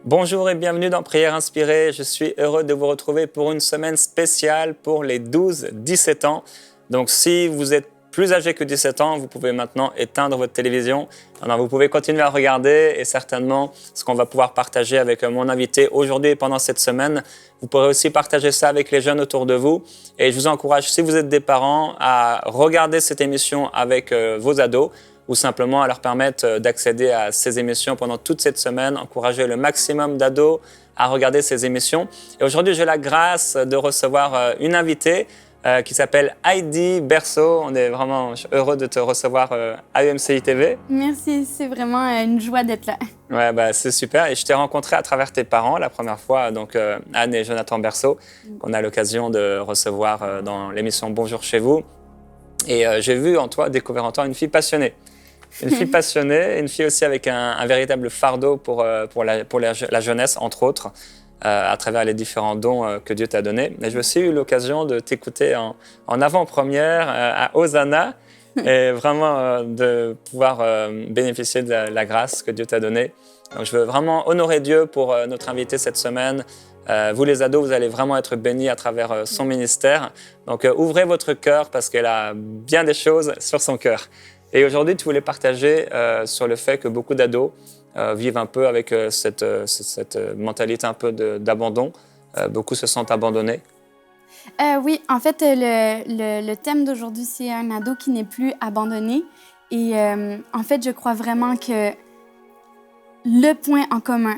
Bonjour et bienvenue dans Prière Inspirée. Je suis heureux de vous retrouver pour une semaine spéciale pour les 12-17 ans. Donc si vous êtes plus âgé que 17 ans, vous pouvez maintenant éteindre votre télévision. Alors, vous pouvez continuer à regarder et certainement ce qu'on va pouvoir partager avec mon invité aujourd'hui et pendant cette semaine. Vous pourrez aussi partager ça avec les jeunes autour de vous. Et je vous encourage, si vous êtes des parents, à regarder cette émission avec vos ados ou simplement à leur permettre d'accéder à ces émissions pendant toute cette semaine, encourager le maximum d'ados à regarder ces émissions. Et aujourd'hui, j'ai la grâce de recevoir une invitée qui s'appelle Heidi Berceau. On est vraiment heureux de te recevoir à UMCI TV. Merci, c'est vraiment une joie d'être là. Ouais, c'est super. Et je t'ai rencontré à travers tes parents la première fois, donc Anne et Jonathan Berceau, qu'on a l'occasion de recevoir dans l'émission Bonjour chez vous. Et j'ai vu en toi, découvert en toi une fille passionnée. Une fille passionnée, une fille aussi avec un véritable fardeau pour la jeunesse, entre autres, à travers les différents dons que Dieu t'a donnés. Et j'ai aussi eu l'occasion de t'écouter en avant-première à Hosanna et vraiment de pouvoir bénéficier de la grâce que Dieu t'a donnée. Donc je veux vraiment honorer Dieu pour notre invité cette semaine. Vous les ados, vous allez vraiment être bénis à travers son ministère. Donc ouvrez votre cœur parce qu'elle a bien des choses sur son cœur. Et aujourd'hui, tu voulais partager sur le fait que beaucoup d'ados vivent un peu avec cette mentalité un peu d'abandon. Beaucoup se sentent abandonnés. Oui, en fait, le thème d'aujourd'hui, c'est un ado qui n'est plus abandonné. Et en fait, je crois vraiment que le point en commun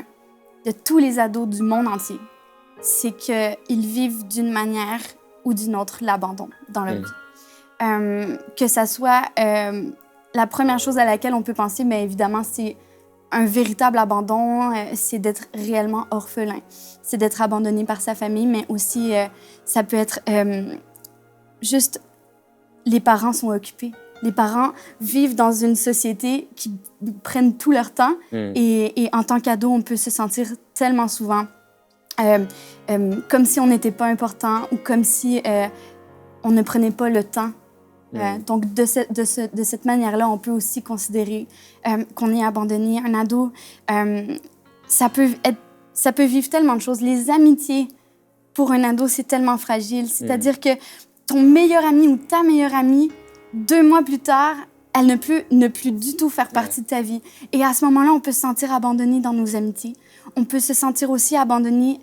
de tous les ados du monde entier, c'est qu'ils vivent d'une manière ou d'une autre l'abandon dans leur vie. Que ça soit la première chose à laquelle on peut penser, bien évidemment, c'est un véritable abandon, c'est d'être réellement orphelin. C'est d'être abandonné par sa famille, mais aussi, ça peut être juste les parents sont occupés. Les parents vivent dans une société qui prennent tout leur temps et en tant qu'ado, on peut se sentir tellement souvent comme si on n'était pas important ou comme si on ne prenait pas le temps. Donc, de cette manière-là, on peut aussi considérer qu'on est abandonné. Un ado, ça peut vivre tellement de choses. Les amitiés, pour un ado, c'est tellement fragile. C'est-à-dire que ton meilleur ami ou ta meilleure amie, 2 mois plus tard, elle ne peut ne plus du tout faire partie de ta vie. Et à ce moment-là, on peut se sentir abandonné dans nos amitiés. On peut se sentir aussi abandonné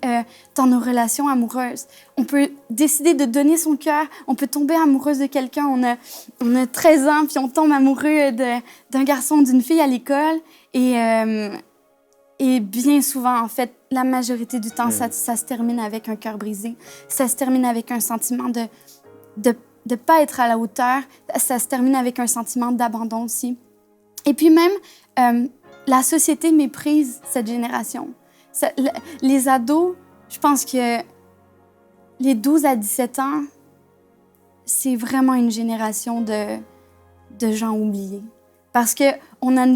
dans nos relations amoureuses. On peut décider de donner son cœur. On peut tomber amoureuse de quelqu'un. On a 13 ans, puis on tombe amoureux d'un garçon ou d'une fille à l'école. Et bien souvent, en fait, la majorité du temps, ça se termine avec un cœur brisé. Ça se termine avec un sentiment de pas être à la hauteur. Ça se termine avec un sentiment d'abandon aussi. Et puis même, la société méprise cette génération. Les ados, je pense que les 12 à 17 ans, c'est vraiment une génération de gens oubliés. Parce qu'on a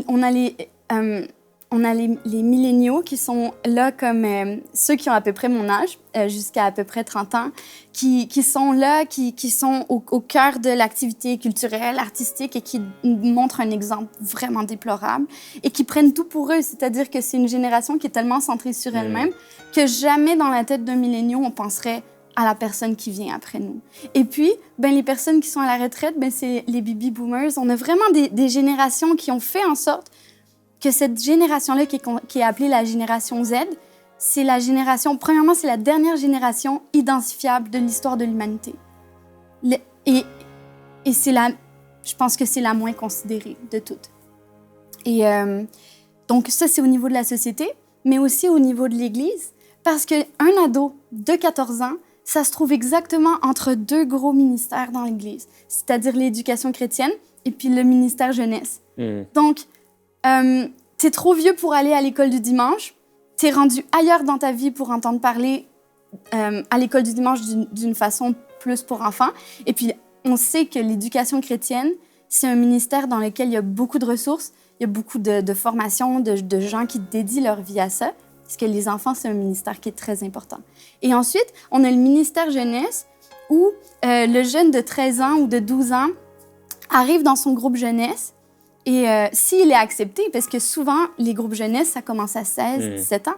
les milléniaux qui sont là comme ceux qui ont à peu près mon âge, jusqu'à peu près 30 ans, qui sont là, qui sont au cœur de l'activité culturelle, artistique et qui montrent un exemple vraiment déplorable et qui prennent tout pour eux. C'est-à-dire que c'est une génération qui est tellement centrée sur elle-même que jamais dans la tête d'un milléniaux, on penserait à la personne qui vient après nous. Et puis, les personnes qui sont à la retraite, c'est les baby boomers. On a vraiment des générations qui ont fait en sorte que cette génération-là, qui est appelée la génération Z, c'est la génération, premièrement, c'est la dernière génération identifiable de l'histoire de l'humanité. Et je pense que c'est la moins considérée de toutes. Et donc ça, c'est au niveau de la société, mais aussi au niveau de l'Église, parce qu'un ado de 14 ans, ça se trouve exactement entre 2 gros ministères dans l'Église, c'est-à-dire l'éducation chrétienne et puis le ministère jeunesse. Donc, t'es trop vieux pour aller à l'école du dimanche, t'es rendu ailleurs dans ta vie pour entendre parler à l'école du dimanche d'une façon plus pour enfants. Et puis, on sait que l'éducation chrétienne, c'est un ministère dans lequel il y a beaucoup de ressources, il y a beaucoup de formations, de gens qui dédient leur vie à ça, parce que les enfants, c'est un ministère qui est très important. Et ensuite, on a le ministère jeunesse, où le jeune de 13 ans ou de 12 ans arrive dans son groupe jeunesse. Et s'il est accepté, parce que souvent, les groupes jeunesse, ça commence à 16, 17 ans.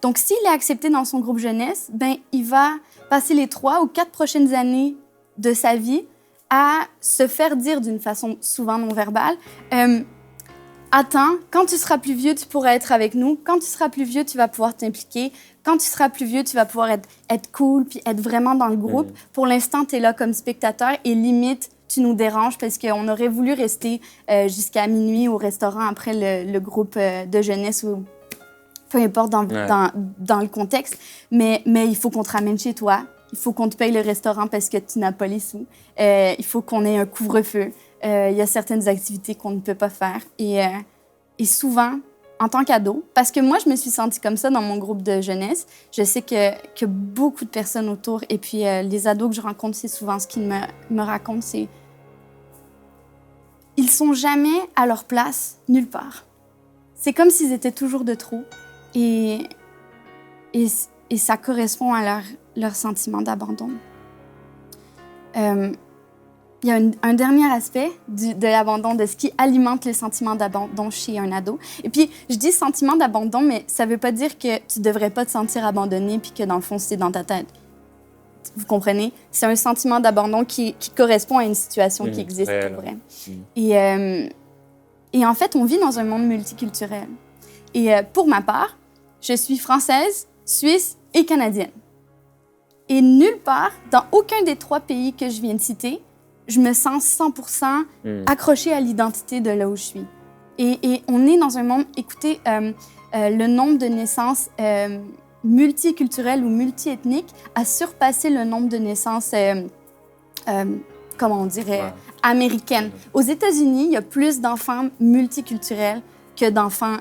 Donc, s'il est accepté dans son groupe jeunesse, ben, il va passer les 3 ou 4 prochaines années de sa vie à se faire dire d'une façon souvent non verbale, attends, quand tu seras plus vieux, tu pourras être avec nous. Quand tu seras plus vieux, tu vas pouvoir t'impliquer. Quand tu seras plus vieux, tu vas pouvoir être cool puis être vraiment dans le groupe. Pour l'instant, tu es là comme spectateur et limite, tu nous déranges parce qu'on aurait voulu rester jusqu'à minuit au restaurant après le groupe de jeunesse ou peu importe dans le contexte. Mais il faut qu'on te ramène chez toi. Il faut qu'on te paye le restaurant parce que tu n'as pas les sous. Il faut qu'on ait un couvre-feu. Il y a certaines activités qu'on ne peut pas faire. Et souvent, en tant qu'ado, parce que moi, je me suis sentie comme ça dans mon groupe de jeunesse, je sais que beaucoup de personnes autour, et puis les ados que je rencontre, c'est souvent ce qu'ils me racontent, c'est ils sont jamais à leur place nulle part. C'est comme s'ils étaient toujours de trop. Et ça correspond à leur sentiment d'abandon. Il y a un dernier aspect de l'abandon, de ce qui alimente le sentiment d'abandon chez un ado. Et puis, je dis sentiment d'abandon, mais ça ne veut pas dire que tu ne devrais pas te sentir abandonné puis que, dans le fond, c'est dans ta tête. Vous comprenez? C'est un sentiment d'abandon qui correspond à une situation qui existe pour vrai. Et en fait, on vit dans un monde multiculturel. Et pour ma part, je suis française, suisse et canadienne. Et nulle part, dans aucun des 3 pays que je viens de citer, je me sens 100% accrochée à l'identité de là où je suis. Et on est dans un monde, écoutez, le nombre de naissances multiculturelles ou multiethniques a surpassé le nombre de naissances, comment on dirait, américaines. Aux États-Unis, il y a plus d'enfants multiculturels que d'enfants,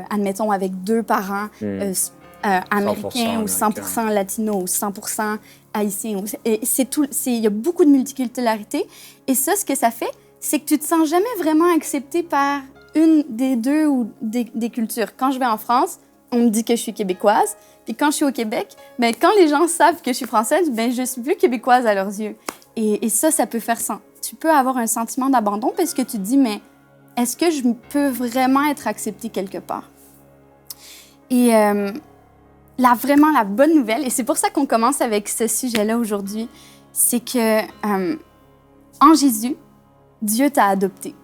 admettons, avec 2 parents américains ou 100% latinos ou 100% haïtiens. Il y a beaucoup de multiculturalité. Et ça, ce que ça fait, c'est que tu te sens jamais vraiment accepté par une des 2 ou des cultures. Quand je vais en France, on me dit que je suis québécoise. Puis quand je suis au Québec, ben, quand les gens savent que je suis française, ben, je suis plus québécoise à leurs yeux. Et ça peut faire sens. Tu peux avoir un sentiment d'abandon parce que tu te dis, mais est-ce que je peux vraiment être acceptée quelque part? Et vraiment la bonne nouvelle, et c'est pour ça qu'on commence avec ce sujet-là aujourd'hui, c'est que en Jésus, Dieu t'a adopté.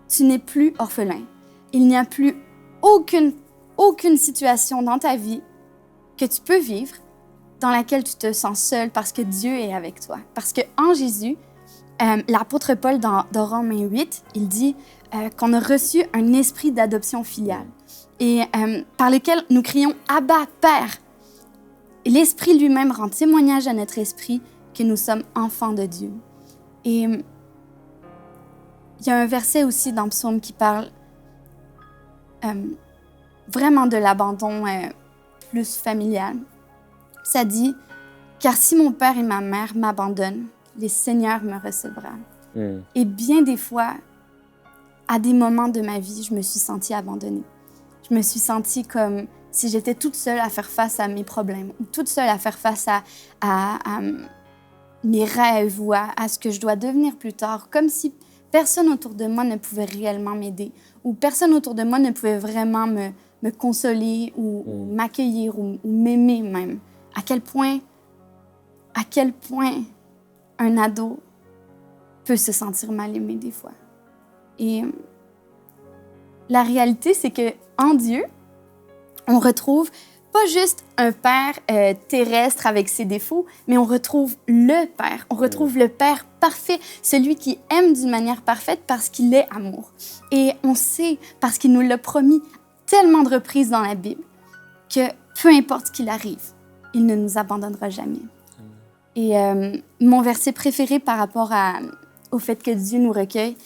Tu n'es plus orphelin. Il n'y a plus aucune situation dans ta vie que tu peux vivre dans laquelle tu te sens seul parce que Dieu est avec toi. Parce qu'en Jésus, l'apôtre Paul, dans Romains 8, il dit qu'on a reçu un esprit d'adoption filiale et par lequel nous crions « Abba, Père ». L'Esprit lui-même rend témoignage à notre esprit que nous sommes enfants de Dieu. Et il y a un verset aussi dans Psaume qui parle vraiment de l'abandon plus familial. Ça dit « Car si mon père et ma mère m'abandonnent, le Seigneur me recevra. » Et bien des fois, à des moments de ma vie, je me suis sentie abandonnée. Je me suis sentie comme si j'étais toute seule à faire face à mes problèmes, ou toute seule à faire face à mes rêves ou à ce que je dois devenir plus tard, comme si personne autour de moi ne pouvait réellement m'aider, ou personne autour de moi ne pouvait vraiment me consoler ou m'accueillir ou m'aimer même. À quel point un ado peut se sentir mal aimé des fois. Et la réalité, c'est qu'en Dieu, on retrouve pas juste un père terrestre avec ses défauts, mais on retrouve le Père. On retrouve le Père parfait, celui qui aime d'une manière parfaite parce qu'il est amour. Et on sait, parce qu'il nous l'a promis tellement de reprises dans la Bible, que peu importe ce qu'il arrive, il ne nous abandonnera jamais. Et mon verset préféré par rapport au fait que Dieu nous recueille,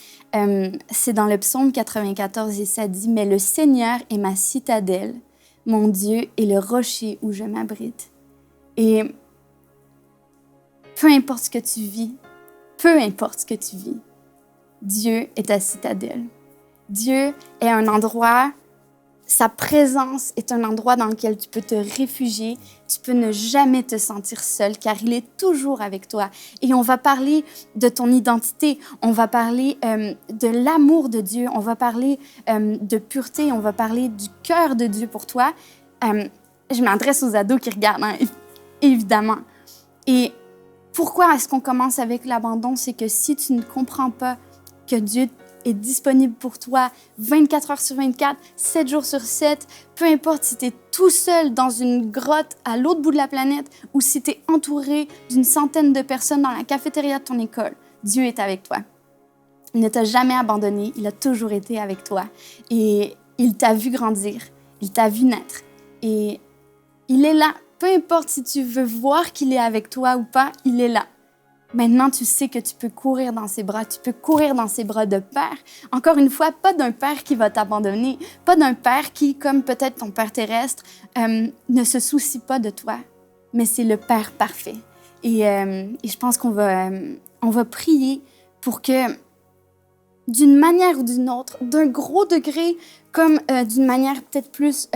c'est dans le psaume 94 et ça dit « Mais le Seigneur est ma citadelle, mon Dieu est le rocher où je m'abrite. » Et peu importe ce que tu vis, Dieu est ta citadelle. Dieu est un endroit, sa présence est un endroit dans lequel tu peux te réfugier, tu peux ne jamais te sentir seul car il est toujours avec toi. Et on va parler de ton identité, on va parler de l'amour de Dieu, on va parler de pureté, on va parler du cœur de Dieu pour toi. Je m'adresse aux ados qui regardent, hein, évidemment. Et pourquoi est-ce qu'on commence avec l'abandon? C'est que si tu ne comprends pas que Dieu est disponible pour toi 24 heures sur 24, 7 jours sur 7, peu importe si tu es tout seul dans une grotte à l'autre bout de la planète ou si tu es entouré d'une centaine de personnes dans la cafétéria de ton école, Dieu est avec toi. Il ne t'a jamais abandonné, il a toujours été avec toi. Et il t'a vu grandir, il t'a vu naître. Et il est là. Peu importe si tu veux voir qu'il est avec toi ou pas, il est là. Maintenant, tu sais que tu peux courir dans ses bras, tu peux courir dans ses bras de père. Encore une fois, pas d'un père qui va t'abandonner, pas d'un père qui, comme peut-être ton père terrestre, ne se soucie pas de toi, mais c'est le père parfait. Et je pense qu'on va prier pour que, d'une manière ou d'une autre, d'un gros degré, comme d'une manière peut-être plus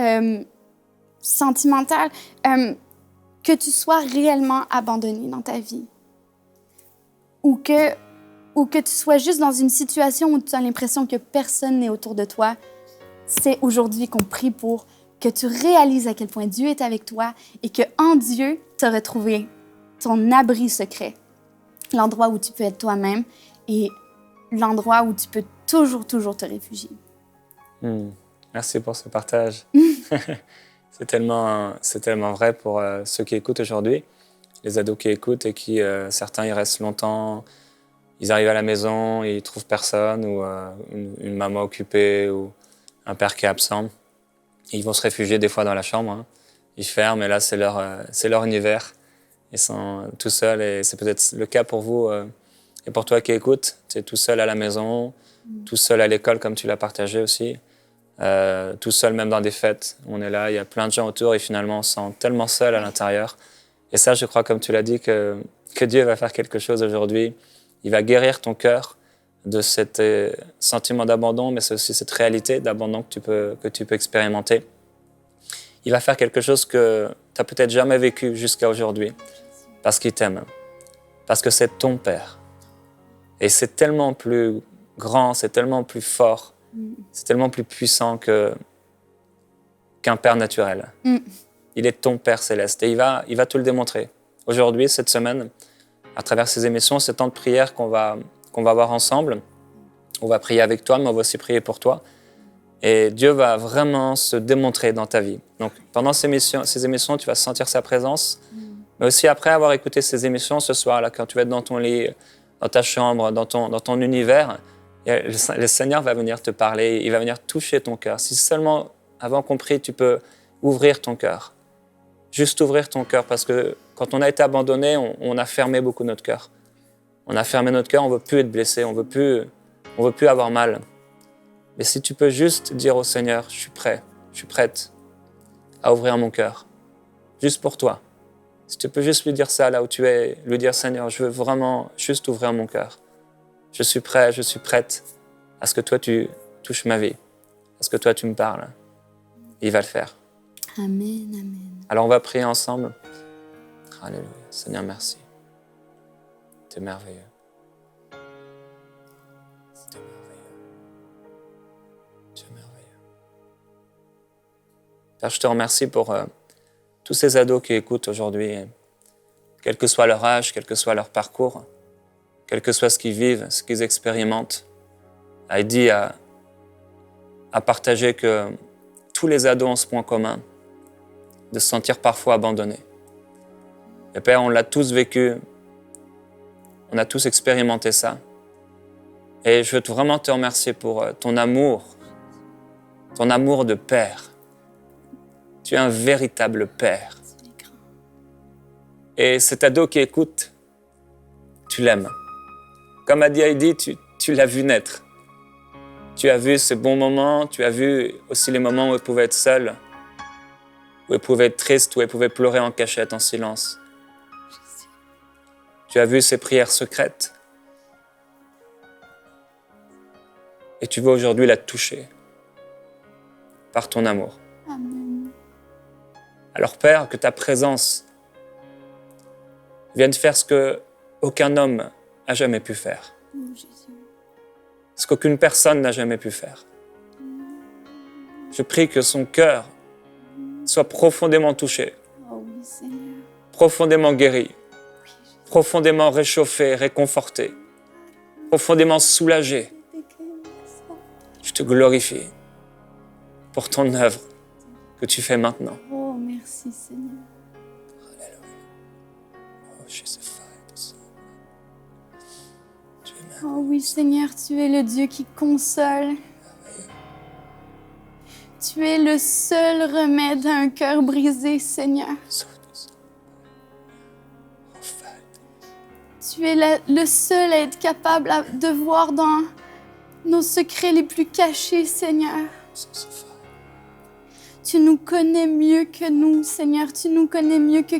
sentimentale, que tu sois réellement abandonné dans ta vie. Ou que tu sois juste dans une situation où tu as l'impression que personne n'est autour de toi. C'est aujourd'hui qu'on prie pour que tu réalises à quel point Dieu est avec toi et qu'en Dieu, tu as retrouvé ton abri secret, l'endroit où tu peux être toi-même et l'endroit où tu peux toujours te réfugier. Merci pour ce partage. C'est tellement vrai pour ceux qui écoutent aujourd'hui, les ados qui écoutent et qui, certains, ils restent longtemps, ils arrivent à la maison, ils trouvent personne, ou une maman occupée, ou un père qui est absent. Ils vont se réfugier des fois dans la chambre, hein. Ils ferment, et là, c'est leur univers. Ils sont tout seuls, et c'est peut-être le cas pour vous. Et pour toi qui écoutes, tu es tout seul à la maison, tout seul à l'école, comme tu l'as partagé aussi. Tout seul même dans des fêtes, on est là, il y a plein de gens autour et finalement on se sent tellement seul à l'intérieur. Et ça, je crois, comme tu l'as dit, que Dieu va faire quelque chose aujourd'hui. Il va guérir ton cœur de cet sentiment d'abandon, mais c'est aussi cette réalité d'abandon que tu peux expérimenter. Il va faire quelque chose que tu n'as peut-être jamais vécu jusqu'à aujourd'hui, parce qu'il t'aime, parce que c'est ton Père. Et c'est tellement plus grand, c'est tellement plus fort, c'est tellement plus puissant qu'un Père naturel. Il est ton Père céleste et il va te le démontrer. Aujourd'hui, cette semaine, à travers ces émissions, ce temps de prière qu'on va avoir ensemble, on va prier avec toi, mais on va aussi prier pour toi. Et Dieu va vraiment se démontrer dans ta vie. Donc, pendant ces émissions, tu vas sentir sa présence, mais aussi après avoir écouté ces émissions ce soir, là, quand tu vas être dans ton lit, dans ta chambre, dans ton univers, le Seigneur va venir te parler, il va venir toucher ton cœur. Si seulement, avant qu'on prie, tu peux ouvrir ton cœur. Juste ouvrir ton cœur, parce que quand on a été abandonné, on a fermé beaucoup notre cœur. On a fermé notre cœur, on ne veut plus être blessé, on veut plus avoir mal. Mais si tu peux juste dire au Seigneur, je suis prête à ouvrir mon cœur, juste pour toi. Si tu peux juste lui dire ça là où tu es, lui dire, Seigneur, je veux vraiment juste ouvrir mon cœur. Je suis prêt, je suis prête à ce que toi tu touches ma vie, à ce que toi tu me parles. Il va le faire. Amen, amen. Alors on va prier ensemble. Alléluia. Seigneur, merci. Tu es merveilleux. Tu es merveilleux. Tu es merveilleux. Père, je te remercie pour tous ces ados qui écoutent aujourd'hui, quel que soit leur âge, quel que soit leur parcours, quel que soit ce qu'ils vivent, ce qu'ils expérimentent. Heidi a partagé que tous les ados ont ce point commun, de se sentir parfois abandonnés. Et Père, on l'a tous vécu, on a tous expérimenté ça. Et je veux vraiment te remercier pour ton amour de Père. Tu es un véritable Père. Et cet ado qui écoute, tu l'aimes. Comme a dit Heidi, tu l'as vu naître. Tu as vu ces bons moments, tu as vu aussi les moments où elle pouvait être seule, où elle pouvait être triste, où elle pouvait pleurer en cachette, en silence. Tu as vu ses prières secrètes. Et tu veux aujourd'hui la toucher par ton amour. Amen. Alors Père, que ta présence vienne faire ce que aucun homme n'a jamais pu faire. Oh, Jésus. Ce qu'aucune personne n'a jamais pu faire. Je prie que son cœur sois profondément touché, Oh oui, Seigneur. profondément guéri, profondément réchauffé, réconforté, profondément soulagé. Je te glorifie pour ton œuvre que tu fais maintenant. Oh, merci, Seigneur. Oh oui, Seigneur, tu es le Dieu qui console. Tu es le seul remède à un cœur brisé, Seigneur. Tu es le seul à être capable de voir dans nos secrets les plus cachés, Seigneur. Tu nous connais mieux que nous, Seigneur. Tu nous connais mieux que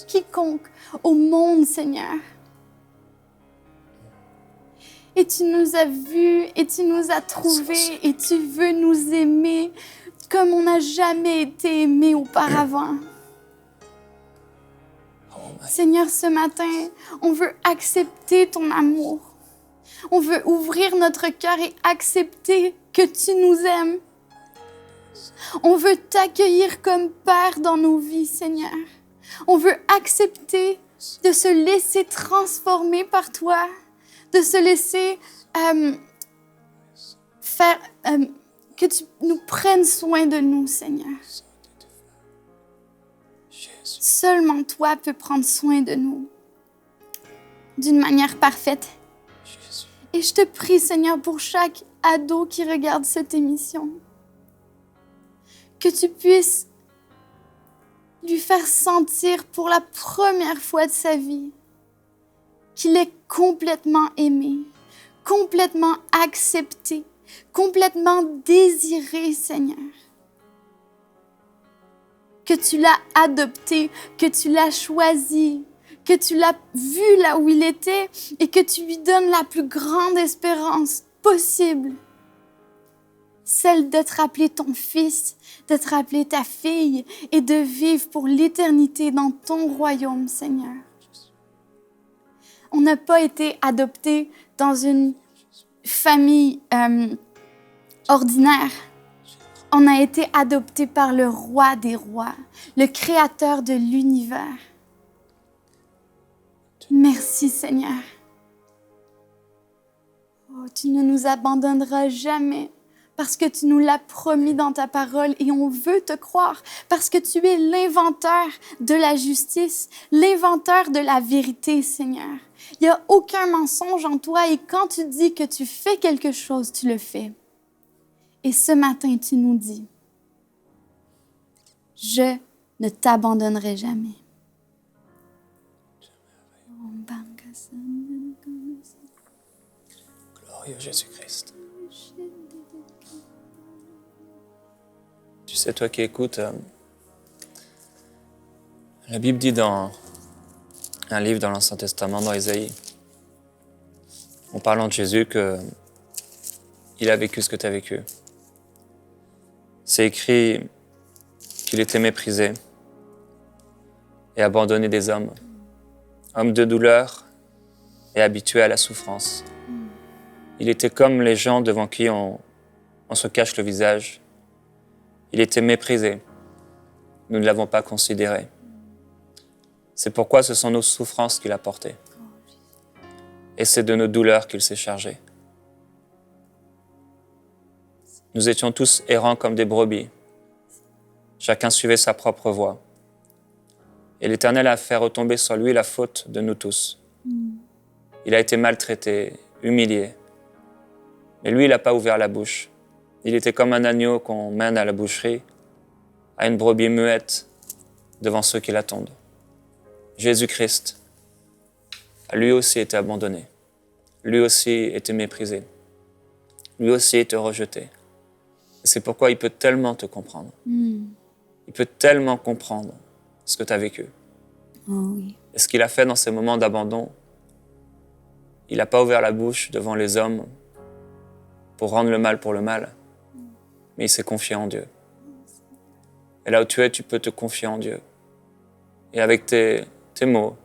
quiconque au monde, Seigneur. Et tu nous as vus, et tu nous as trouvés, et tu veux nous aimer comme on n'a jamais été aimé auparavant. Seigneur, ce matin, on veut accepter ton amour. On veut ouvrir notre cœur et accepter que tu nous aimes. On veut t'accueillir comme Père dans nos vies, Seigneur. On veut accepter de se laisser transformer par toi, de se laisser que tu nous prennes soin de nous, Seigneur. Seulement toi peux prendre soin de nous d'une manière parfaite. Et je te prie, Seigneur, pour chaque ado qui regarde cette émission, que tu puisses lui faire sentir pour la première fois de sa vie qu'il est complètement aimé, complètement accepté, complètement désiré, Seigneur. Que tu l'as adopté, que tu l'as choisi, que tu l'as vu là où il était et que tu lui donnes la plus grande espérance possible. Celle de te rappeler ton fils, de te rappeler ta fille et de vivre pour l'éternité dans ton royaume, Seigneur. On n'a pas été adoptés dans une famille ordinaire. On a été adoptés par le roi des rois, le créateur de l'univers. Merci, Seigneur. Oh, tu ne nous abandonneras jamais parce que tu nous l'as promis dans ta parole et on veut te croire parce que tu es l'inventeur de la justice, l'inventeur de la vérité, Seigneur. Il n'y a aucun mensonge en toi et quand tu dis que tu fais quelque chose, tu le fais. Et ce matin, tu nous dis, je ne t'abandonnerai jamais. Glorieux Jésus-Christ. Tu sais, toi qui écoutes, la Bible dit dans un livre dans l'Ancien Testament, dans Ésaïe, en parlant de Jésus, qu'il a vécu ce que tu as vécu. C'est écrit qu'il était méprisé et abandonné des hommes, homme de douleur et habitué à la souffrance. Il était comme les gens devant qui on se cache le visage. Il était méprisé. Nous ne l'avons pas considéré. C'est pourquoi ce sont nos souffrances qu'il a portées. Et c'est de nos douleurs qu'il s'est chargé. Nous étions tous errants comme des brebis. Chacun suivait sa propre voie. Et l'Éternel a fait retomber sur lui la faute de nous tous. Il a été maltraité, humilié. Mais lui, il n'a pas ouvert la bouche. Il était comme un agneau qu'on mène à la boucherie, à une brebis muette devant ceux qui l'attendent. Jésus-Christ a lui aussi été abandonné. Lui aussi été méprisé. Lui aussi été rejeté. Et c'est pourquoi il peut tellement te comprendre. Il peut tellement comprendre ce que tu as vécu. Oh oui. Et ce qu'il a fait dans ces moments d'abandon, il n'a pas ouvert la bouche devant les hommes pour rendre le mal pour le mal, mais il s'est confié en Dieu. Et là où tu es, tu peux te confier en Dieu. Et avec tes mots,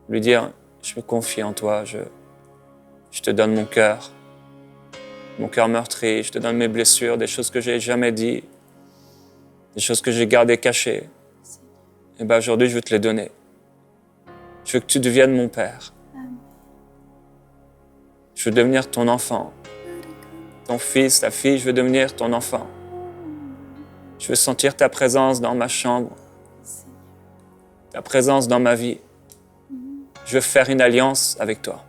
lui dire, je me confie en toi, je te donne mon cœur meurtri, je te donne mes blessures, des choses que je n'ai jamais dit, des choses que j'ai gardées cachées. Et bien aujourd'hui, je veux te les donner. Je veux que tu deviennes mon Père. Je veux devenir ton enfant. Ton fils, ta fille, je veux devenir ton enfant. Je veux sentir ta présence dans ma chambre, ta présence dans ma vie. Je veux faire une alliance avec toi.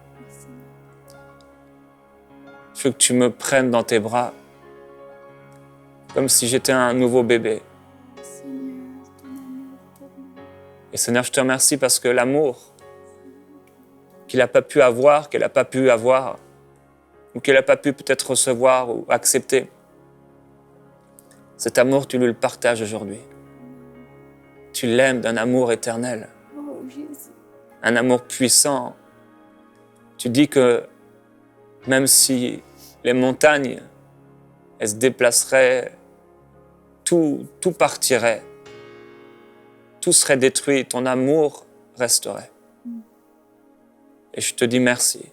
Je veux que tu me prennes dans tes bras, comme si j'étais un nouveau bébé. Et Seigneur, je te remercie parce que l'amour qu'il n'a pas pu avoir, qu'elle n'a pas pu avoir, ou qu'elle n'a pas pu peut-être recevoir ou accepter, cet amour, tu lui le partages aujourd'hui. Tu l'aimes d'un amour éternel, un amour puissant. Tu dis que même si les montagnes, elles se déplaceraient, tout partirait, tout serait détruit, ton amour resterait. Et je te dis merci.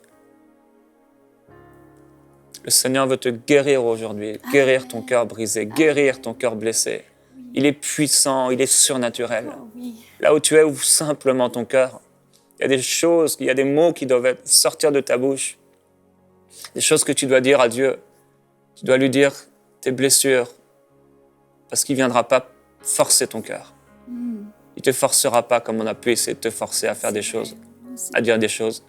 Le Seigneur veut te guérir aujourd'hui, guérir ton cœur brisé, guérir ton cœur blessé. Il est puissant, il est surnaturel. Là où tu es, ouvre simplement ton cœur. Il y a des choses, il y a des mots qui doivent sortir de ta bouche. Des choses que tu dois dire à Dieu. Tu dois lui dire tes blessures, parce qu'il ne viendra pas forcer ton cœur. Il ne te forcera pas comme on a pu essayer de te forcer à faire des choses, à dire des choses.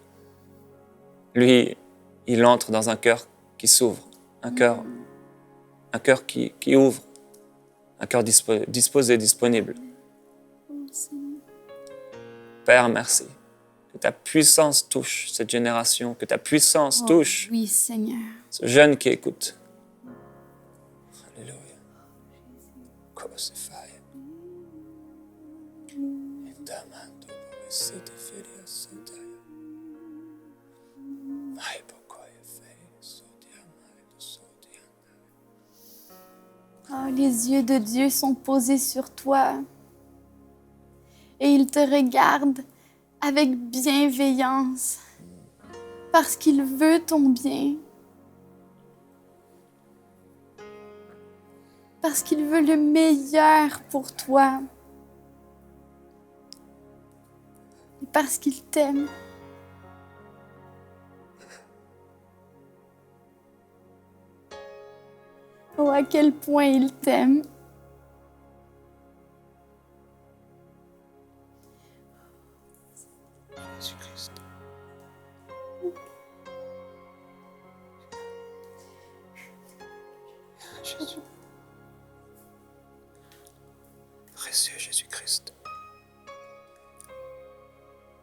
Lui, il entre dans un cœur qui s'ouvre, un cœur qui ouvre, un cœur disposé, disponible. Père, merci. Que ta puissance touche cette génération, que ta puissance touche oui, Seigneur. ce jeune qui écoute. Alléluia. Oh, les yeux de Dieu sont posés sur toi et il te regarde avec bienveillance parce qu'il veut ton bien, parce qu'il veut le meilleur pour toi et parce qu'il t'aime. Oh, à quel point il t'aime. Jésus-Christ. Jésus. Précieux Jésus-Christ.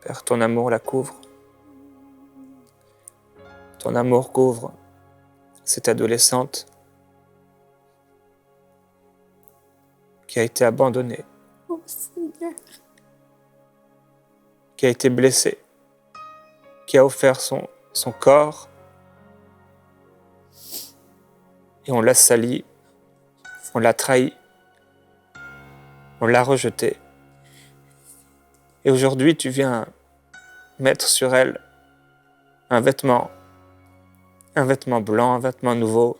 Père, ton amour la couvre. Ton amour couvre cette adolescente qui a été abandonnée, Oh, Seigneur. qui a été blessée, qui a offert son corps et on l'a sali, on l'a trahi, on l'a rejeté. Et aujourd'hui, tu viens mettre sur elle un vêtement blanc, un vêtement nouveau,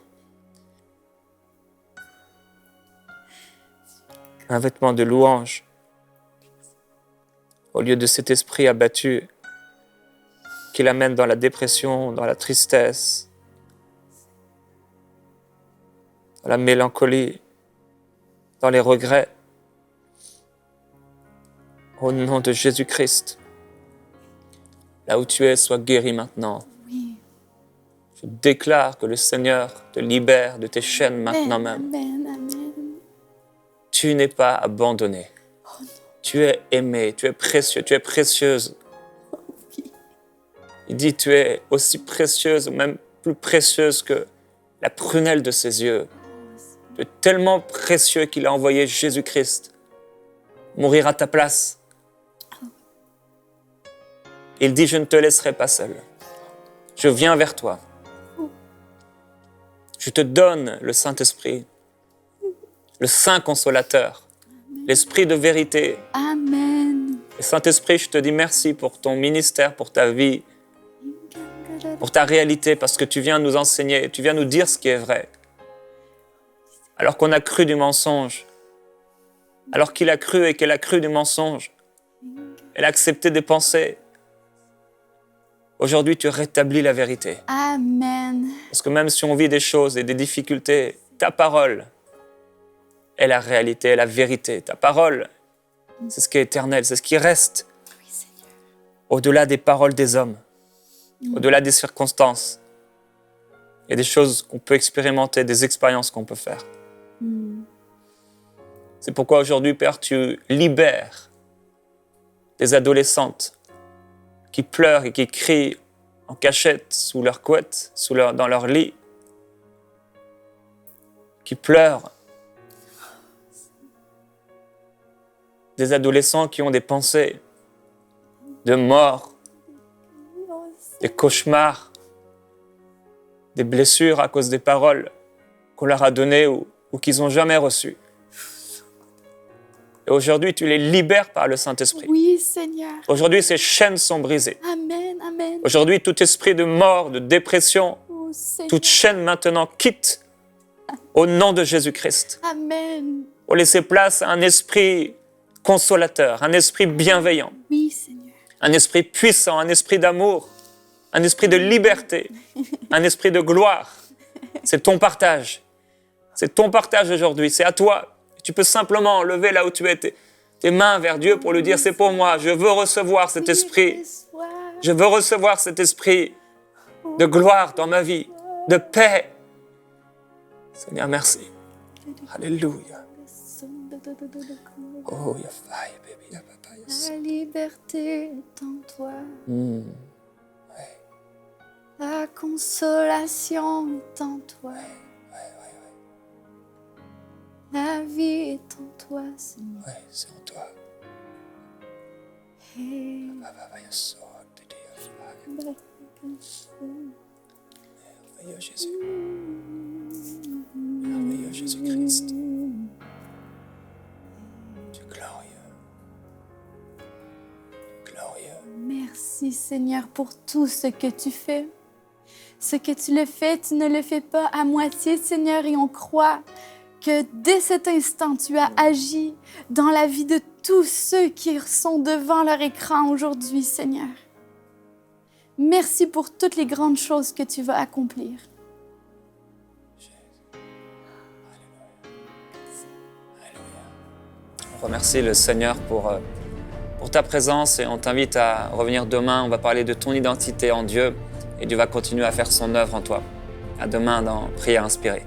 un vêtement de louange, au lieu de cet esprit abattu qui l'amène dans la dépression, dans la tristesse, dans la mélancolie, dans les regrets. Au nom de Jésus-Christ, là où tu es, sois guéri maintenant. Oui. Je déclare que le Seigneur te libère de tes chaînes maintenant même. Amen, amen. Tu n'es pas abandonné. Tu es aimé, tu es précieux, tu es précieuse. Il dit, tu es aussi précieuse, ou même plus précieuse que la prunelle de ses yeux. Tu es tellement précieux qu'il a envoyé Jésus-Christ mourir à ta place. Il dit, je ne te laisserai pas seul. Je viens vers toi. Je te donne le Saint-Esprit, le Saint Consolateur, l'Esprit de vérité. Amen. Et Saint-Esprit, je te dis merci pour ton ministère, pour ta vie, pour ta réalité, parce que tu viens nous enseigner, tu viens nous dire ce qui est vrai. Alors qu'on a cru du mensonge, alors qu'il a cru et qu'elle a cru du mensonge. Elle a accepté des pensées. Aujourd'hui, tu rétablis la vérité. Amen. Parce que même si on vit des choses et des difficultés, ta parole est la réalité, est la vérité. Ta parole, c'est ce qui est éternel, c'est ce qui reste Oui, Seigneur. au-delà des paroles des hommes, au-delà des circonstances. Il y a des choses qu'on peut expérimenter, des expériences qu'on peut faire. C'est pourquoi aujourd'hui, Père, tu libères des adolescentes qui pleurent et qui crient en cachette, sous leur couette, dans leur lit, qui pleurent. Des adolescents qui ont des pensées de mort, des cauchemars, des blessures à cause des paroles qu'on leur a données ou qu'ils n'ont jamais reçues. Et aujourd'hui, tu les libères par le Saint-Esprit. Oui, Seigneur. Aujourd'hui, ces chaînes sont brisées. Amen, amen. Aujourd'hui, tout esprit de mort, de dépression, Oh, Seigneur. toute chaîne maintenant quitte au nom de Jésus-Christ. Amen. Pour laisser place à un esprit consolateur, un esprit bienveillant, Oui, Seigneur. un esprit puissant, un esprit d'amour, un esprit de liberté, un esprit de gloire. C'est ton partage. C'est ton partage aujourd'hui. C'est à toi. Tu peux simplement lever là où tu es tes mains vers Dieu pour lui dire, c'est pour moi. Je veux recevoir cet esprit. Je veux recevoir cet esprit de gloire dans ma vie, de paix. Seigneur, merci. Alléluia. Oh, ya fire, baby, ya papa, yes. La liberté est en toi. La consolation est en toi. La vie est en toi, Seigneur. Oui, c'est en toi. Hey. Merveilleux Jésus. Merveilleux Jésus-Christ. Tu es glorieux. Glorieux. Merci, Seigneur, pour tout ce que tu fais. Ce que tu le fais, tu ne le fais pas à moitié, Seigneur, et on croit que dès cet instant, tu as agi dans la vie de tous ceux qui sont devant leur écran aujourd'hui, Seigneur. Merci pour toutes les grandes choses que tu vas accomplir. On remercie le Seigneur pour ta présence et on t'invite à revenir demain. On va parler de ton identité en Dieu et Dieu va continuer à faire son œuvre en toi. À demain dans Prière inspirée.